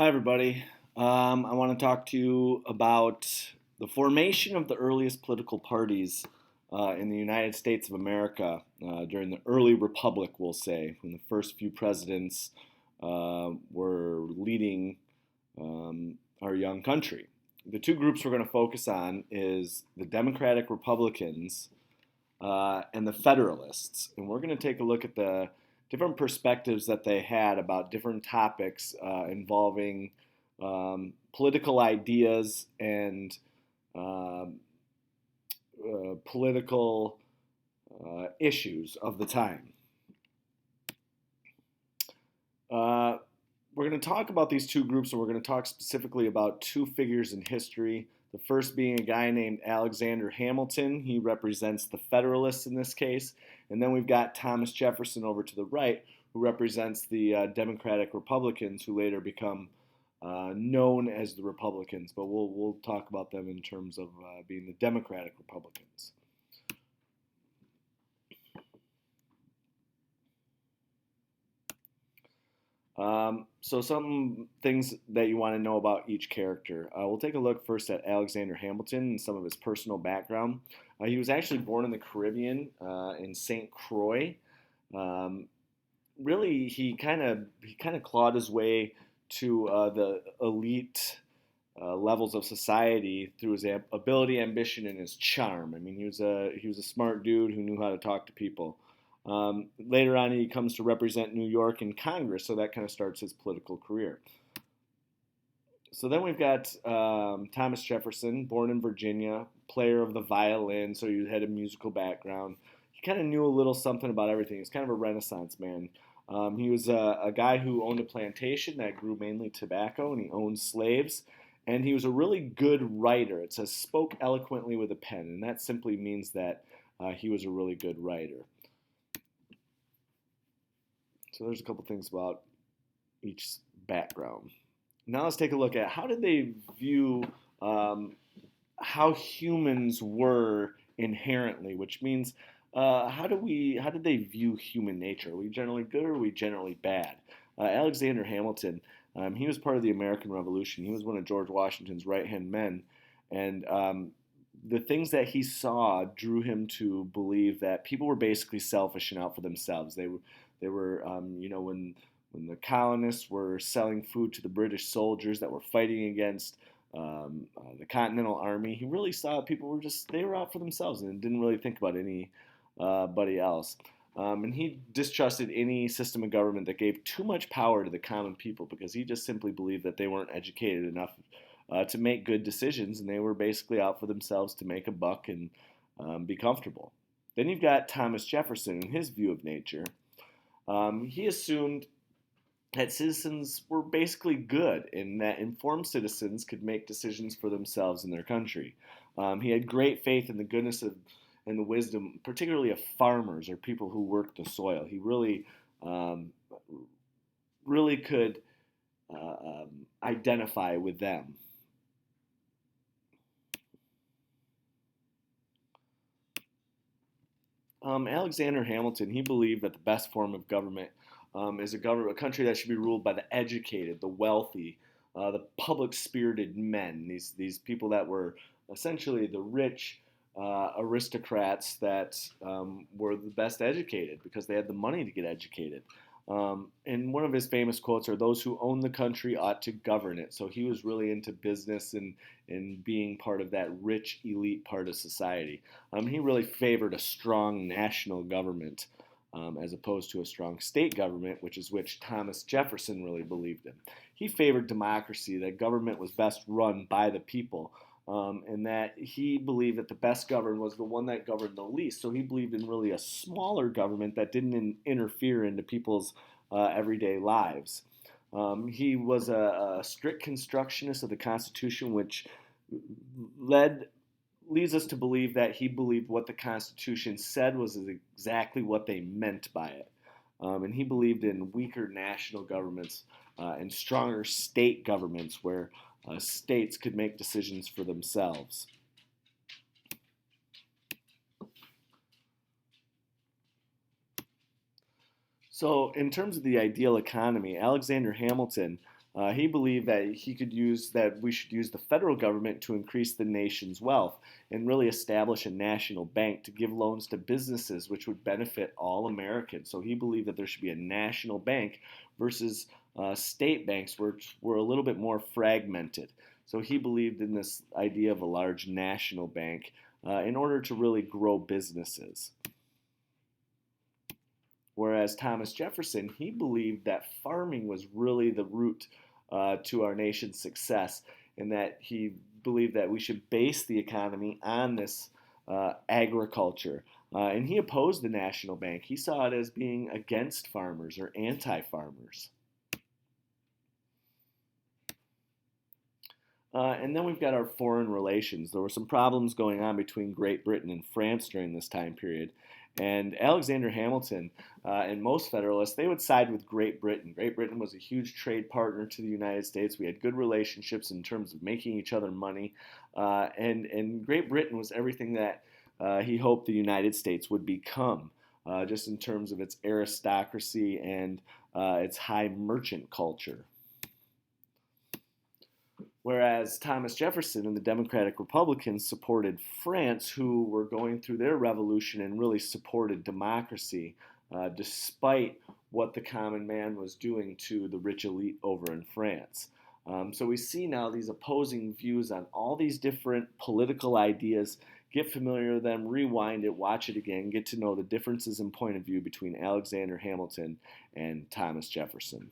Hi, everybody. I want to talk to you about the formation of the earliest political parties in the United States of America during the early republic, we'll say, when the first few presidents were leading our young country. The two groups we're going to focus on is the Democratic Republicans and the Federalists. And we're going to take a look at the different perspectives that they had about different topics involving political ideas and um political issues of the time. Uh, we're going to talk about these two groups, and we're going to talk specifically about two figures in history. The first being a guy named Alexander Hamilton. He represents the Federalists in this case. And then we've got Thomas Jefferson over to the right, who represents the Democratic Republicans, who later become known as the Republicans. But we'll talk about them in terms of being the Democratic Republicans. So some things that you want to know about each character. We'll take a look first at Alexander Hamilton and some of his personal background. He was actually born in the Caribbean in St. Croix. Um, Really, he kind of clawed his way to the elite levels of society through his ability, ambition, and his charm. I mean, he was a smart dude who knew how to talk to people. Later on, he comes to represent New York in Congress, so that kind of starts his political career. So then we've got Thomas Jefferson, born in Virginia, player of the violin, so he had a musical background. He kind of knew a little something about everything. He's kind of a Renaissance man. He was a guy who owned a plantation that grew mainly tobacco, and he owned slaves. And he was a really good writer. It says spoke eloquently with a pen, and that simply means that he was a really good writer. So there's a couple things about each background. Now let's take a look at how did they view um, how humans were inherently, which means how did they view human nature? Are we generally good or are we generally bad? Alexander Hamilton, he was part of the American Revolution. He was one of George Washington's right hand men, and the things that he saw drew him to believe that people were basically selfish and out for themselves. They were, when the colonists were selling food to the British soldiers that were fighting against the Continental Army, he really saw people were just they were out for themselves and didn't really think about anybody else. And he distrusted any system of government that gave too much power to the common people because he just simply believed that they weren't educated enough to make good decisions, and they were basically out for themselves to make a buck and be comfortable. Then you've got Thomas Jefferson and his view of nature. He assumed that citizens were basically good and that informed citizens could make decisions for themselves and their country. He had great faith in the goodness of and the wisdom, particularly of farmers or people who worked the soil. He um, really could identify with them. Alexander Hamilton, he believed that the best form of government is a country that should be ruled by the educated, the wealthy, the public-spirited men. These people that were essentially the rich aristocrats that were the best educated because they had the money to get educated. And one of his famous quotes are, "Those who own the country ought to govern it." So he was really into business and being part of that rich elite part of society. He really favored a strong national government as opposed to a strong state government, which Thomas Jefferson really believed in. He favored democracy, that government was best run by the people, and that he believed that the best governed was the one that governed the least. So he believed in really a smaller government that didn't interfere into people's everyday lives. He was a strict constructionist of the Constitution, which led leads us to believe that he believed what the Constitution said was exactly what they meant by it. And he believed in weaker national governments and stronger state governments where states could make decisions for themselves. So, in terms of the ideal economy, Alexander Hamilton He believed that we should use the federal government to increase the nation's wealth and really establish a national bank to give loans to businesses which would benefit all Americans. So he believed that there should be a national bank versus state banks, which were a little bit more fragmented. So he believed in this idea of a large national bank in order to really grow businesses. Whereas Thomas Jefferson, he believed that farming was really the root to our nation's success, and that he believed that we should base the economy on this agriculture. And he opposed the national bank. He saw it as being against farmers or anti farmers. And then we've got our foreign relations. There were some problems going on between Great Britain and France during this time period. And Alexander Hamilton and most Federalists, they would side with Great Britain. Great Britain was a huge trade partner to the United States. We had good relationships in terms of making each other money. And Great Britain was everything that he hoped the United States would become, just in terms of its aristocracy and its high merchant culture. Whereas Thomas Jefferson and the Democratic Republicans supported France, who were going through their revolution and really supported democracy, despite what the common man was doing to the rich elite over in France. So we see now these opposing views on all these different political ideas. Get familiar with them, rewind it, watch it again, get to know the differences in point of view between Alexander Hamilton and Thomas Jefferson.